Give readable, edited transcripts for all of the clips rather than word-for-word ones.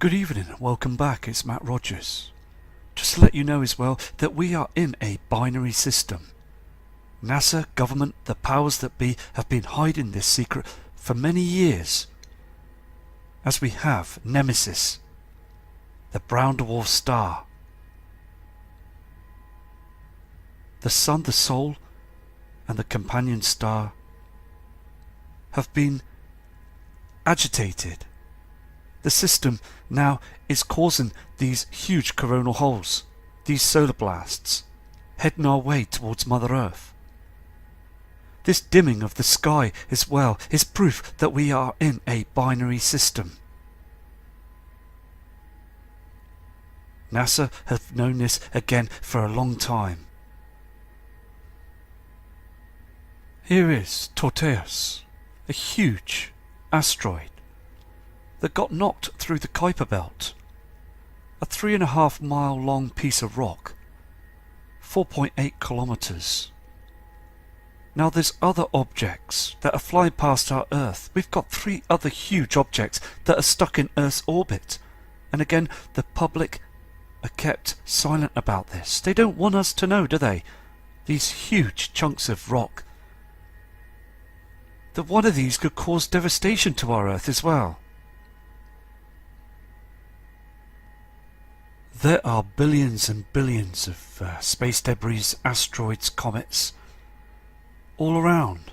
Good evening and welcome back, it's Matt Rogers. Just to let you know as well that we are in a binary system. NASA, government, the powers that be have been hiding this secret for many years. As we have Nemesis, the brown dwarf star, the Sun, the Sol, and the companion star have been agitated. The system now is causing these huge coronal holes, these solar blasts, heading our way towards Mother Earth. This dimming of the sky as well is proof that we are in a binary system. NASA have known this again for a long time. Here is Tortious, a huge asteroid that got knocked through the Kuiper Belt, a 3.5 mile long piece of rock, 4.8 kilometers. Now there's other objects that are flying past our Earth. We've got 3 other huge objects that are stuck in Earth's orbit, and again the public are kept silent about this. They don't want us to know, do they? These huge chunks of rock, that one of these could cause devastation to our Earth as well. There are billions and billions of space debris, asteroids, comets all around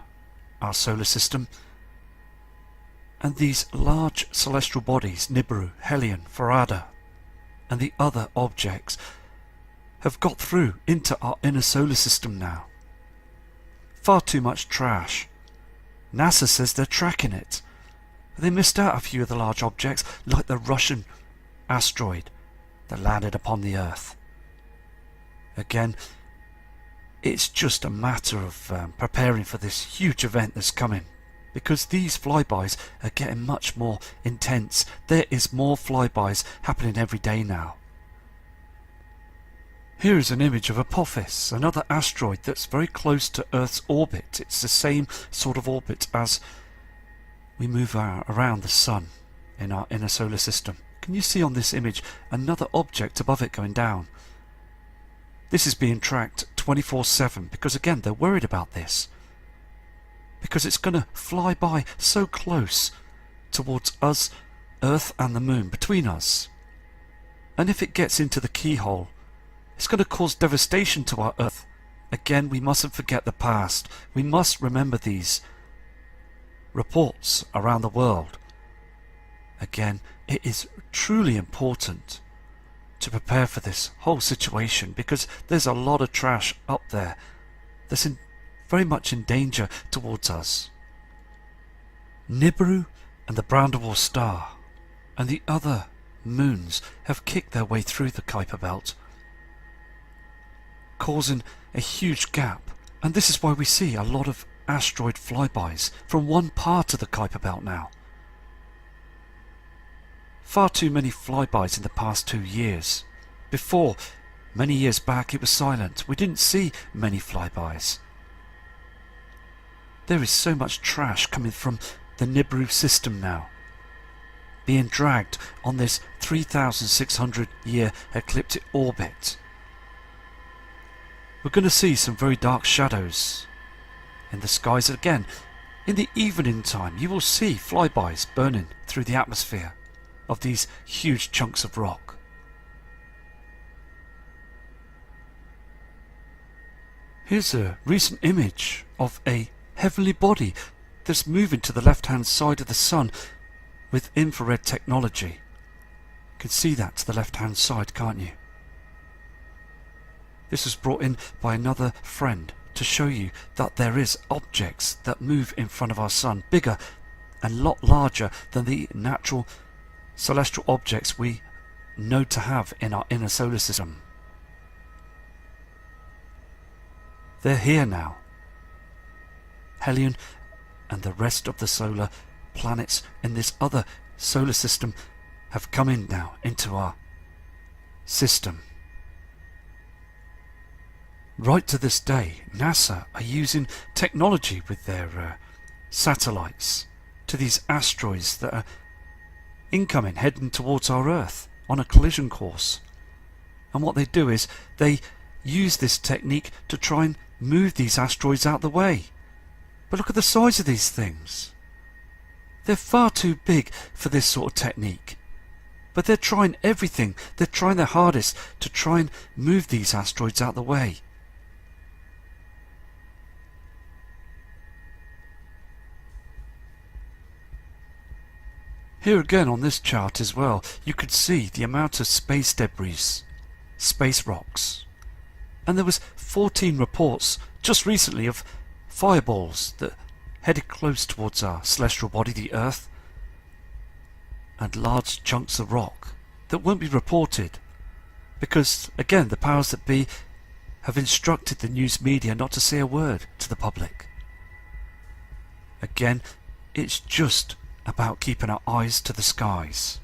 our solar system, and these large celestial bodies, Nibiru, Helion, Farada, and the other objects have got through into our inner solar system now. Far too much trash. NASA says they're tracking it, but they missed out a few of the large objects like the Russian asteroid that landed upon the Earth. Again, it's just a matter of preparing for this huge event that's coming, because these flybys are getting much more intense. There is more flybys happening every day now. Here is an image of Apophis, another asteroid that's very close to Earth's orbit. It's the same sort of orbit as we move around the Sun in our inner solar system. Can you see on this image another object above it going down? This is being tracked 24/7 because again they're worried about this, because it's going to fly by so close towards us, Earth and the Moon, between us, and if it gets into the keyhole, it's going to cause devastation to our Earth. Again, we mustn't forget the past. We must remember these reports around the world. Again, it is truly important to prepare for this whole situation, because there's a lot of trash up there that's very much in danger towards us. Nibiru and the brown dwarf star and the other moons have kicked their way through the Kuiper Belt, causing a huge gap, and this is why we see a lot of asteroid flybys from one part of the Kuiper Belt now. Far too many flybys in the past 2 years. Before, many years back, it was silent. We didn't see many flybys. There is so much trash coming from the Nibiru system now, being dragged on this 3,600 year ecliptic orbit. We're going to see some very dark shadows in the skies again. In the evening time, you will see flybys burning through the atmosphere of these huge chunks of rock. Here's a recent image of a heavenly body that's moving to the left-hand side of the Sun with infrared technology. You can see that to the left-hand side, can't you? This was brought in by another friend to show you that there is objects that move in front of our Sun, bigger and a lot larger than the natural celestial objects we know to have in our inner solar system. They're here now. Helion and the rest of the solar planets in this other solar system have come in now into our system. Right to this day, NASA are using technology with their satellites to these asteroids that are incoming, heading towards our Earth on a collision course. And what they do is they use this technique to try and move these asteroids out the way. But look at the size of these things. They're far too big for this sort of technique. But they're trying everything. They're trying their hardest to try and move these asteroids out the way. Here again on this chart as well, you could see the amount of space debris, space rocks. And there was 14 reports just recently of fireballs that headed close towards our celestial body, the Earth, and large chunks of rock that won't be reported because, again, the powers that be have instructed the news media not to say a word to the public. Again, it's just about keeping our eyes to the skies.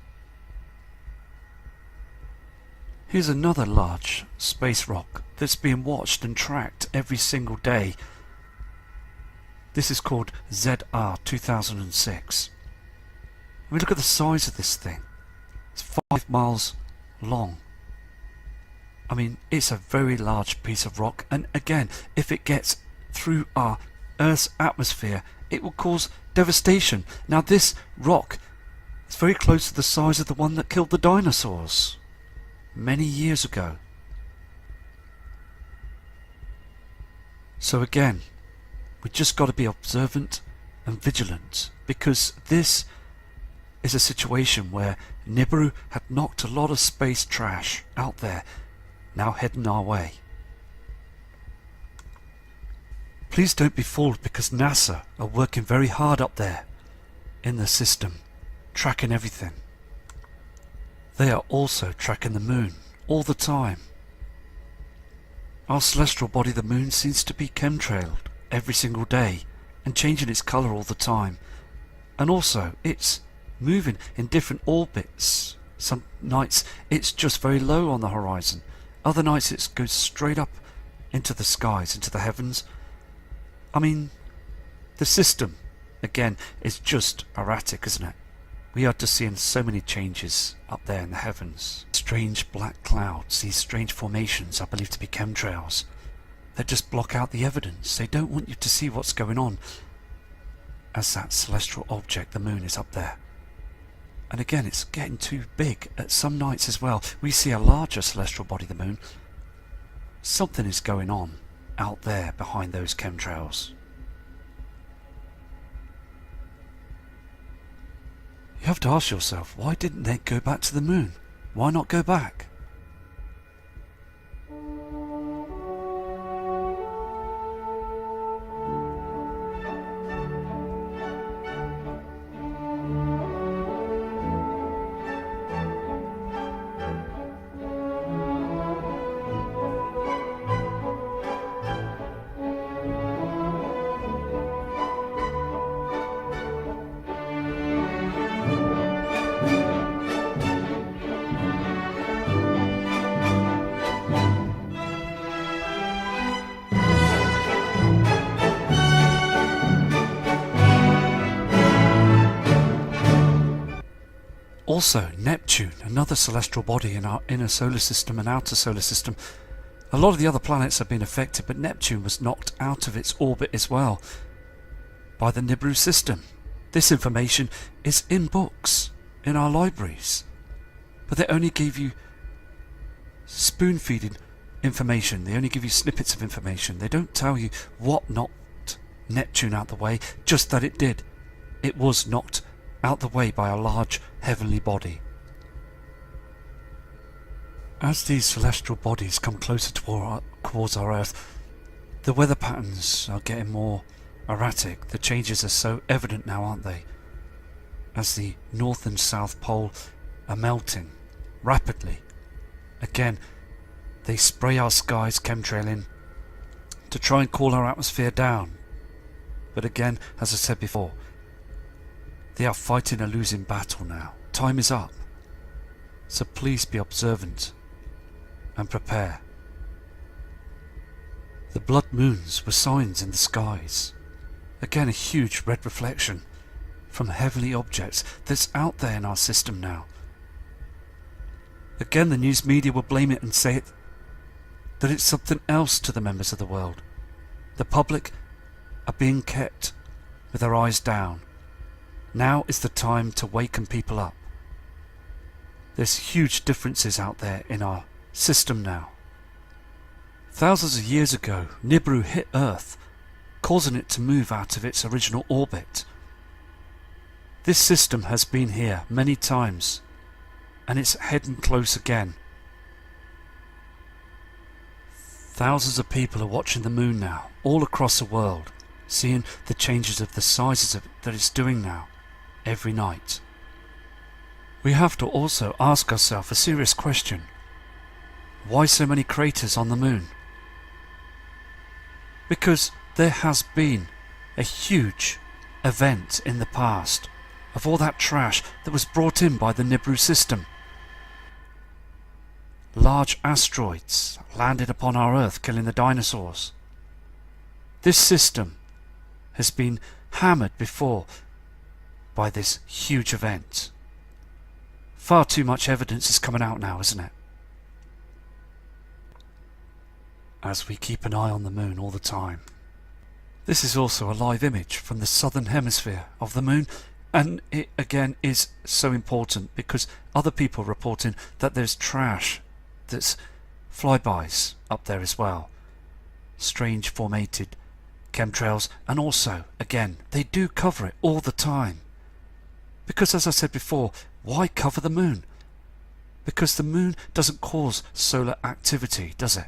Here's another large space rock that's being watched and tracked every single day. This is called ZR 2006. I mean, look at the size of this thing. It's 5 miles long. I mean, it's a very large piece of rock, and again, if it gets through our Earth's atmosphere, it will cause devastation. Now, this rock is very close to the size of the one that killed the dinosaurs many years ago. So again, we just got to be observant and vigilant, because this is a situation where Nibiru had knocked a lot of space trash out there, now heading our way. Please don't be fooled, because NASA are working very hard up there in the system, tracking everything. They are also tracking the moon all the time. Our celestial body, the moon, seems to be chemtrailed every single day and changing its colour all the time. And also, it's moving in different orbits. Some nights it's just very low on the horizon. Other nights it goes straight up into the skies, into the heavens. I mean, the system, again, is just erratic, isn't it? We are just seeing so many changes up there in the heavens. Strange black clouds, these strange formations I believe to be chemtrails. They just block out the evidence. They don't want you to see what's going on as that celestial object, the moon, is up there. And again, it's getting too big at some nights as well. We see a larger celestial body, the moon. Something is going on out there behind those chemtrails. You have to ask yourself, why didn't they go back to the moon? Why not go back? Also, Neptune, another celestial body in our inner solar system and outer solar system. A lot of the other planets have been affected, but Neptune was knocked out of its orbit as well by the Nibiru system. This information is in books in our libraries, but they only gave you spoon-feeding information. They only give you snippets of information. They don't tell you what knocked Neptune out the way, just that it did. It was knocked out the way by a large heavenly body. As these celestial bodies come closer towards our Earth, the weather patterns are getting more erratic. The changes are so evident now, aren't they? As the North and South Pole are melting rapidly. Again, they spray our skies chemtrailing to try and cool our atmosphere down. But again, as I said before, they are fighting a losing battle now. Time is up. So please be observant and prepare. The blood moons were signs in the skies. Again, a huge red reflection from heavenly objects that's out there in our system now. Again, the news media will blame it and say that it's something else to the members of the world. The public are being kept with their eyes down. Now is the time to waken people up. There's huge differences out there in our system now. Thousands of years ago, Nibiru hit Earth, causing it to move out of its original orbit. This system has been here many times, and it's heading close again. Thousands of people are watching the moon now, all across the world, seeing the changes of the sizes of it that it's doing now, every night. We have to also ask ourselves a serious question. Why so many craters on the moon? Because there has been a huge event in the past of all that trash that was brought in by the Nibiru system. Large asteroids landed upon our Earth, killing the dinosaurs. This system has been hammered before by this huge event. Far too much evidence is coming out now, isn't it? As we keep an eye on the moon all the time. This is also a live image from the southern hemisphere of the moon, and it again is so important because other people are reporting that there's trash that's flybys up there as well. Strange formated chemtrails, and also, again, they do cover it all the time. Because as I said before, why cover the moon? Because the moon doesn't cause solar activity, does it?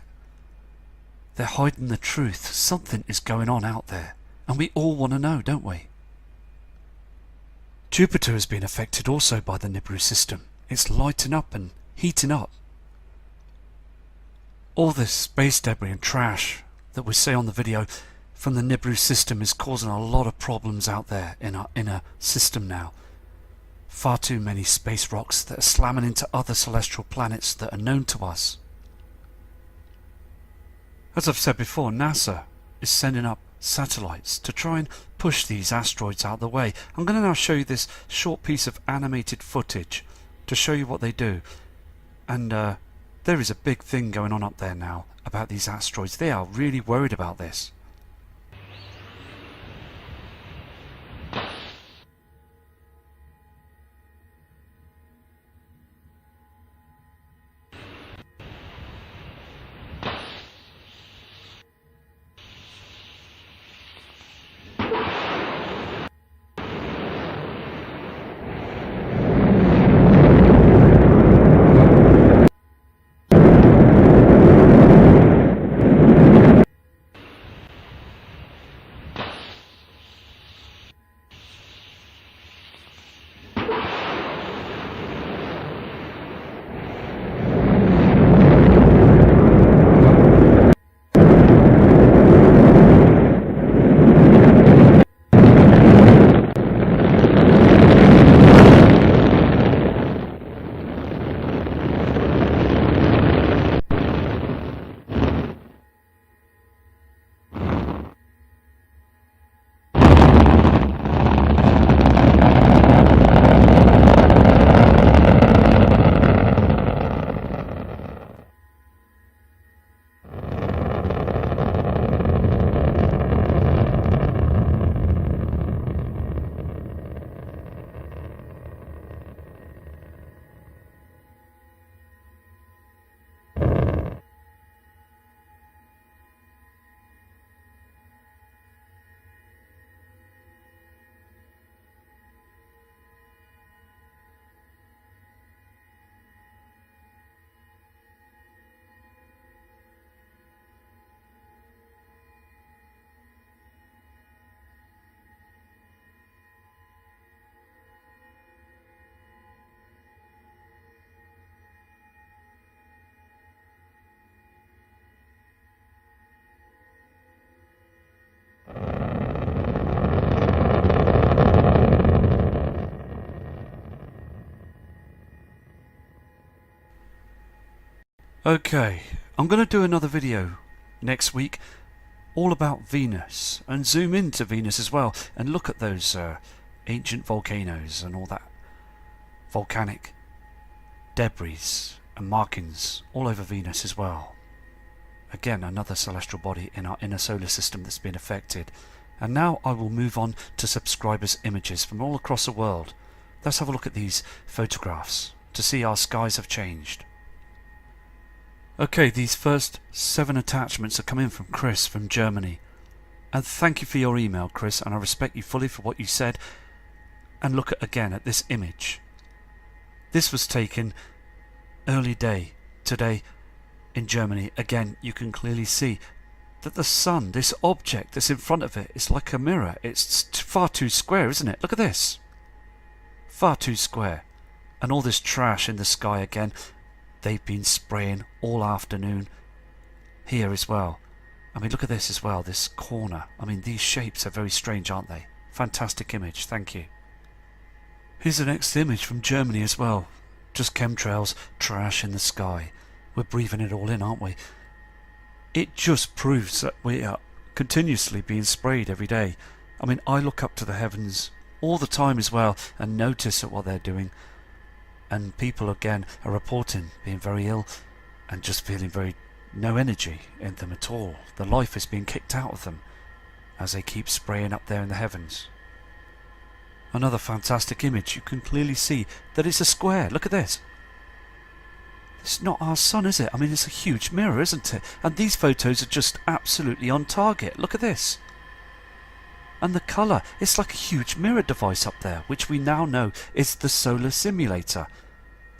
They're hiding the truth. Something is going on out there, and we all want to know, don't we? Jupiter has been affected also by the Nibiru system. It's lighting up and heating up. All this space debris and trash that we see on the video from the Nibiru system is causing a lot of problems out there in our inner system now. Far too many space rocks that are slamming into other celestial planets that are known to us. As I've said before, NASA is sending up satellites to try and push these asteroids out of the way. I'm going to now show you this short piece of animated footage to show you what they do. And there is a big thing going on up there now about these asteroids. They are really worried about this. Okay, I'm going to do another video next week all about Venus and zoom into Venus as well and look at those ancient volcanoes and all that volcanic debris and markings all over Venus as well. Again, another celestial body in our inner solar system that's been affected. And now I will move on to subscribers' images from all across the world. Let's have a look at these photographs to see our skies have changed. Okay, these first 7 attachments are coming from Chris from Germany. And thank you for your email, Chris, and I respect you fully for what you said. And look again at this image. This was taken early day today in Germany. Again, you can clearly see that the sun, this object that's in front of it, is like a mirror. It's far too square, isn't it? Look at this. Far too square. And all this trash in the sky again. They've been spraying all afternoon here as well. I mean, look at this as well, this corner. I mean, these shapes are very strange, aren't they? Fantastic image, thank you. Here's the next image from Germany as well. Just chemtrails, trash in the sky. We're breathing it all in, aren't we? It just proves that we are continuously being sprayed every day. I mean, I look up to the heavens all the time as well and notice at what they're doing. And people again are reporting being very ill and just feeling very no energy in them at all. The life is being kicked out of them as they keep spraying up there in the heavens. Another fantastic image. You can clearly see that it's a square. Look at this. It's not our sun, is it? I mean, it's a huge mirror, isn't it? And these photos are just absolutely on target. Look at this. And the colour, it's like a huge mirror device up there, which we now know is the solar simulator.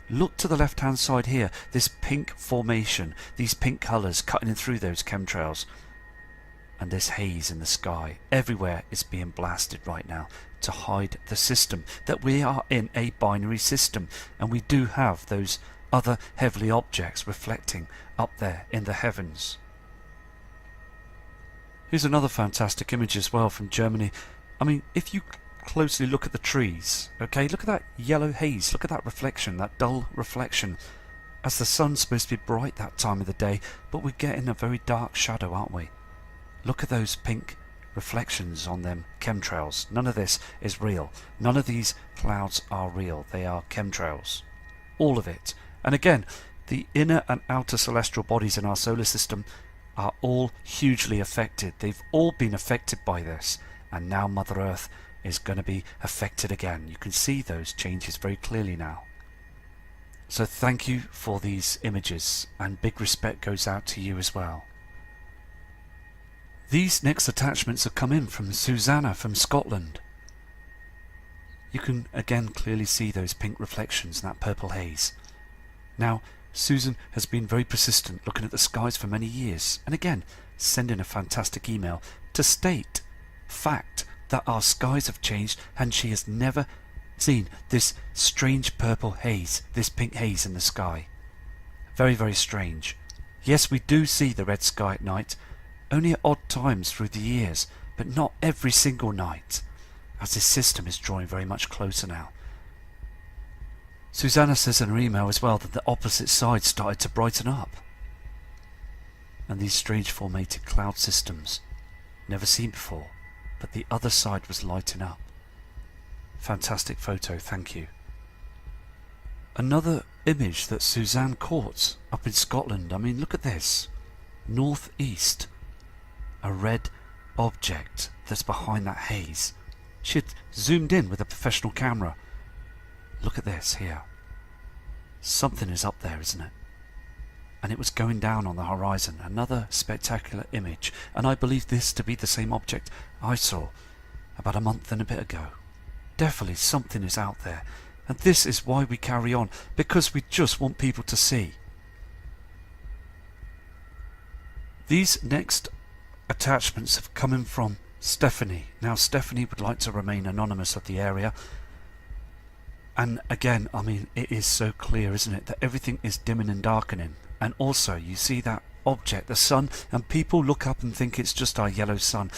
Look to the left hand side here, this pink formation, these pink colours cutting in through those chemtrails. And this haze in the sky, everywhere is being blasted right now to hide the system, that we are in a binary system, and we do have those other heavenly objects reflecting up there in the heavens. Here's another fantastic image as well from Germany. I mean, if you closely look at the trees, okay, look at that yellow haze, look at that reflection, that dull reflection, as the sun's supposed to be bright that time of the day, but we're getting a very dark shadow, aren't we? Look at those pink reflections on them chemtrails. None of this is real. None of these clouds are real. They are chemtrails. All of it. And again, the inner and outer celestial bodies in our solar system are all hugely affected. They've all been affected by this, and now Mother Earth is going to be affected again. You can see those changes very clearly now. So thank you for these images, and big respect goes out to you as well. These next attachments have come in from Susanna from Scotland. You can again clearly see those pink reflections and that purple haze. Now, Susan has been very persistent looking at the skies for many years, and again sending a fantastic email to state fact that our skies have changed and she has never seen this strange purple haze, this pink haze in the sky. Very, very strange. Yes, we do see the red sky at night, only at odd times through the years, but not every single night, as this system is drawing very much closer now. Susanna says in her email as well that the opposite side started to brighten up. And these strange formated cloud systems, never seen before, but the other side was lighting up. Fantastic photo, thank you. Another image that Suzanne caught up in Scotland. I mean, look at this. Northeast. A red object that's behind that haze. She had zoomed in with a professional camera. Look at this here. Something is up there, isn't it? And it was going down on the horizon. Another spectacular image. And I believe this to be the same object I saw about a month and a bit ago. Definitely something is out there. And this is why we carry on. Because we just want people to see. These next attachments have come in from Stephanie. Now Stephanie would like to remain anonymous of the area. And again, I mean, it is so clear, isn't it, that everything is dimming and darkening. And also, you see that object, the sun, and people look up and think it's just our yellow sun.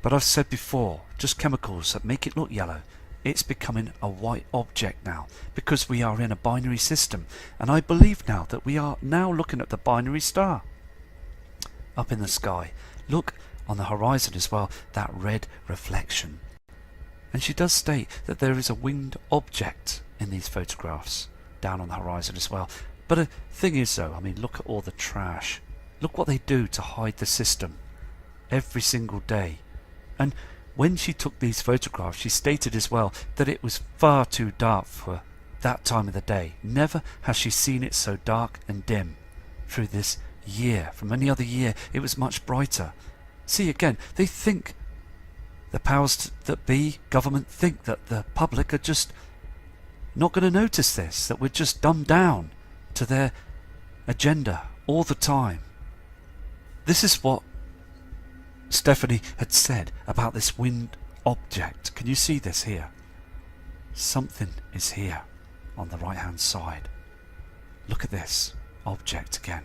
But I've said before, just chemicals that make it look yellow. It's becoming a white object now, because we are in a binary system. And I believe now that we are now looking at the binary star up in the sky. Look on the horizon as well, that red reflection. And she does state that there is a winged object in these photographs down on the horizon as well. But the thing is though, I mean, look at all the trash. Look what they do to hide the system every single day. And when she took these photographs, she stated as well that it was far too dark for that time of the day. Never has she seen it so dark and dim through this year. From any other year, it was much brighter. See, again, they think, the powers that be, government, think that the public are just not going to notice this, that we're just dumbed down to their agenda all the time. This is what Stephanie had said about this winged object. Can you see this here? Something is here on the right hand side. Look at this object again.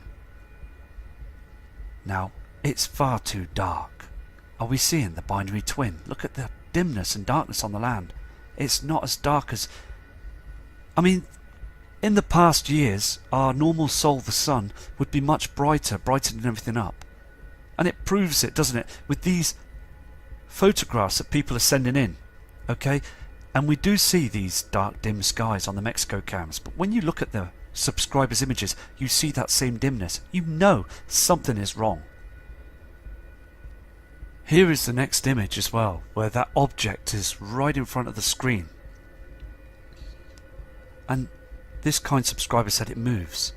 Now, it's far too dark. Are we seeing the binary twin? Look at the dimness and darkness on the land. It's not as dark as... I mean, in the past years, our normal Sol, the sun, would be much brighter, brightened everything up. And it proves it, doesn't it, with these photographs that people are sending in, okay? And we do see these dark, dim skies on the Mexico cams, but when you look at the subscribers' images, you see that same dimness. You know something is wrong. Here is the next image as well, where that object is right in front of the screen. And this kind subscriber said it moves.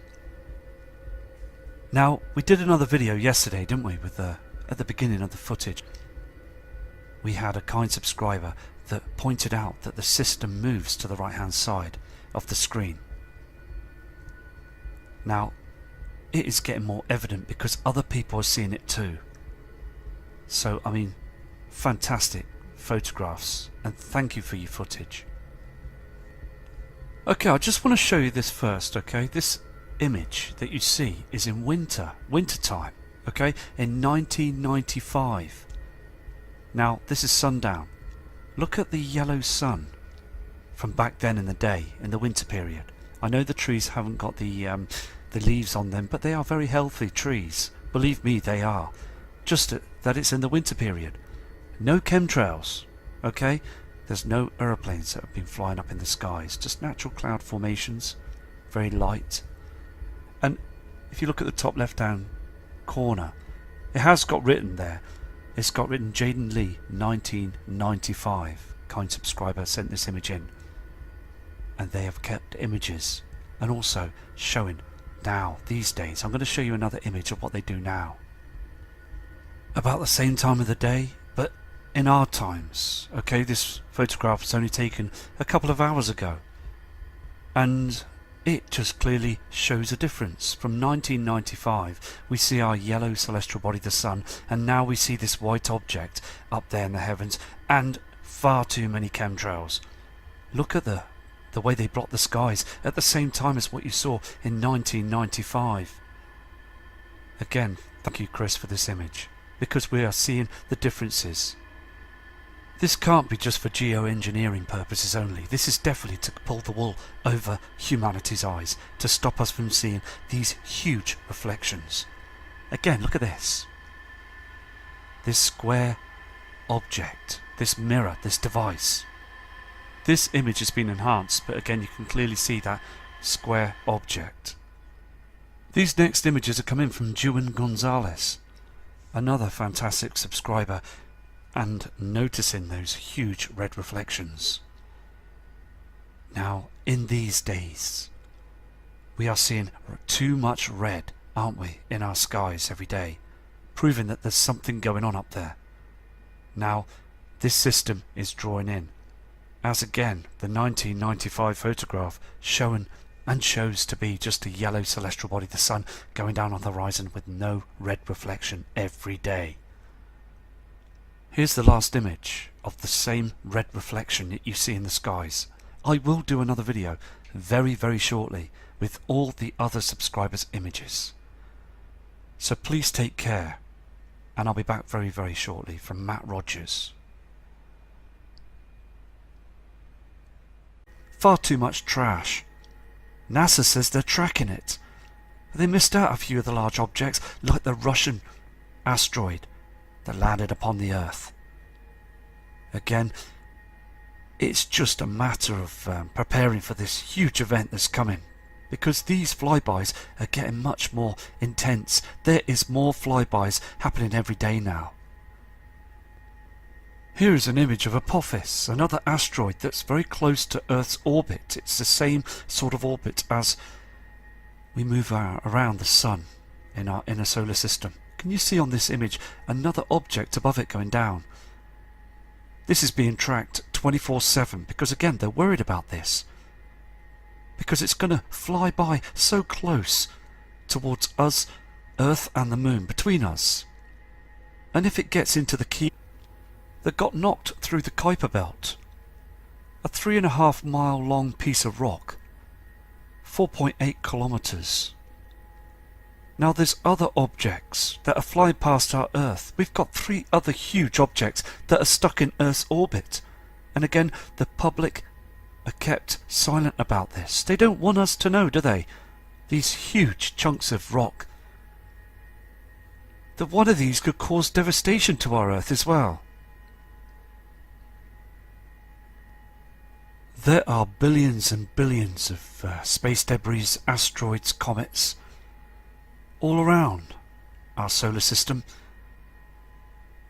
Now, we did another video yesterday, didn't we, with at the beginning of the footage. We had a kind subscriber that pointed out that the system moves to the right hand side of the screen. Now, it is getting more evident because other people are seeing it too. So, I mean, fantastic photographs, and thank you for your footage. Okay, I just want to show you this first, okay? This image that you see is in winter time, okay, in 1995. Now, this is sundown. Look at the yellow sun from back then in the day, in the winter period. I know the trees haven't got the leaves on them, but they are very healthy trees. Believe me, they are. Just that it's in the winter period. No chemtrails, okay? There's no aeroplanes that have been flying up in the skies, just natural cloud formations, very light. And if you look at the top left hand corner, it has got written there, it's got written Jaden Lee 1995. Kind subscriber sent this image in, and they have kept images and also showing now these days. I'm going to show you another image of what they do now. About the same time of the day, but in our times. Okay, this photograph was only taken a couple of hours ago, and it just clearly shows a difference. From 1995 we see our yellow celestial body, the sun, and now we see this white object up there in the heavens, and far too many chemtrails. Look at the way they block the skies at the same time as what you saw in 1995. Again, thank you Chris for this image, because we are seeing the differences. This can't be just for geoengineering purposes only. This is definitely to pull the wool over humanity's eyes, to stop us from seeing these huge reflections. Again, look at this. This square object, this mirror, this device. This image has been enhanced, but again you can clearly see that square object. These next images are coming from Juan Gonzalez, another fantastic subscriber, and noticing those huge red reflections. Now, in these days, we are seeing too much red, aren't we, in our skies every day, proving that there's something going on up there. Now, this system is drawing in, as again, the 1995 photograph showing and shows to be just a yellow celestial body, the sun, going down on the horizon with no red reflection every day. Here's the last image of the same red reflection that you see in the skies. I will do another video very, very shortly with all the other subscribers' images. So please take care, and I'll be back very, very shortly. From Matt Rogers. Far too much trash. NASA says they're tracking it. They missed out a few of the large objects, like the Russian asteroid that landed upon the Earth. Again, It's just a matter of preparing for this huge event that's coming. Because these flybys are getting much more intense. There is more flybys happening every day now. Here is an image of Apophis, another asteroid that's very close to Earth's orbit. It's the same sort of orbit as we move around the Sun in our inner solar system. Can you see on this image another object above it going down? This is being tracked 24/7 because again they're worried about this. Because it's going to fly by so close towards us, Earth and the Moon, between us. And if it gets into the key that got knocked through the Kuiper Belt, a 3.5 mile long piece of rock, 4.8 kilometers. Now there's other objects that are flying past our Earth. We've got 3 other huge objects that are stuck in Earth's orbit. And again, the public are kept silent about this. They don't want us to know, do they? These huge chunks of rock. That one of these could cause devastation to our Earth as well. There are billions and billions of space debris, asteroids, comets, all around our solar system.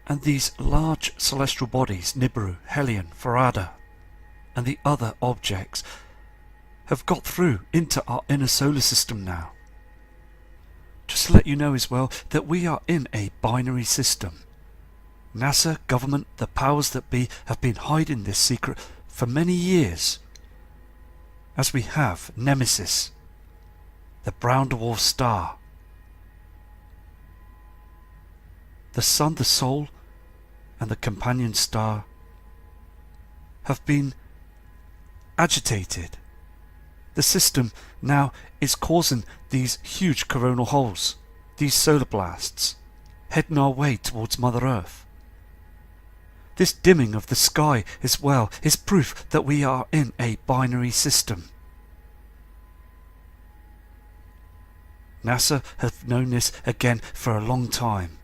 And these large celestial bodies, Nibiru, Helion, Farada, and the other objects have got through into our inner solar system now. Just to let you know as well that we are in a binary system. NASA, government, the powers that be have been hiding this secret for many years. As we have Nemesis, the brown dwarf star, the Sun, the Sol, and the companion star have been agitated. The system now is causing these huge coronal holes, these solar blasts, heading our way towards Mother Earth. This dimming of the sky as well is proof that we are in a binary system. NASA have known this again for a long time.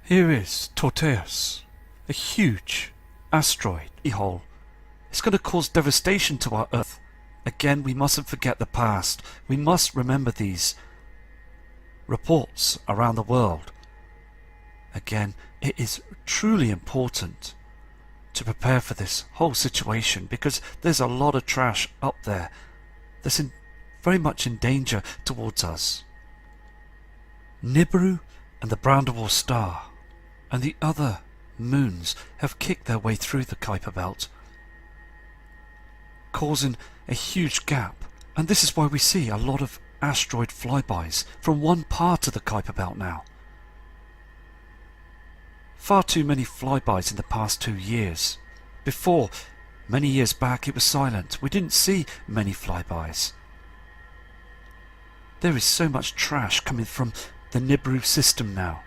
Here is Torteus, a huge asteroid hole. It's going to cause devastation to our Earth. Again, we mustn't forget the past. We must remember these reports around the world. Again, it is truly important to prepare for this whole situation because there's a lot of trash up there that's very much in danger towards us. Nibiru and the brown dwarf star and the other moons have kicked their way through the Kuiper Belt, causing a huge gap, and this is why we see a lot of asteroid flybys from one part of the Kuiper Belt now. Far too many flybys in the past 2 years. Before, many years back, it was silent. We didn't see many flybys. There is so much trash coming from the Nibiru system now.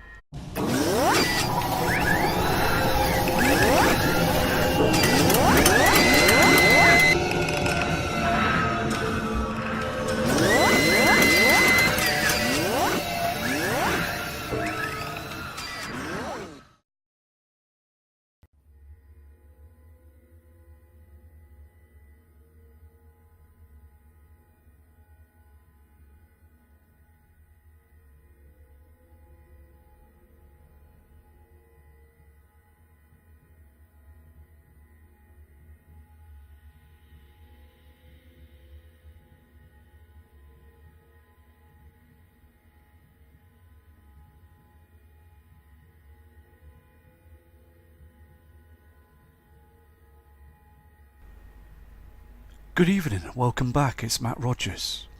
Good evening, welcome back, it's Matt Rogers.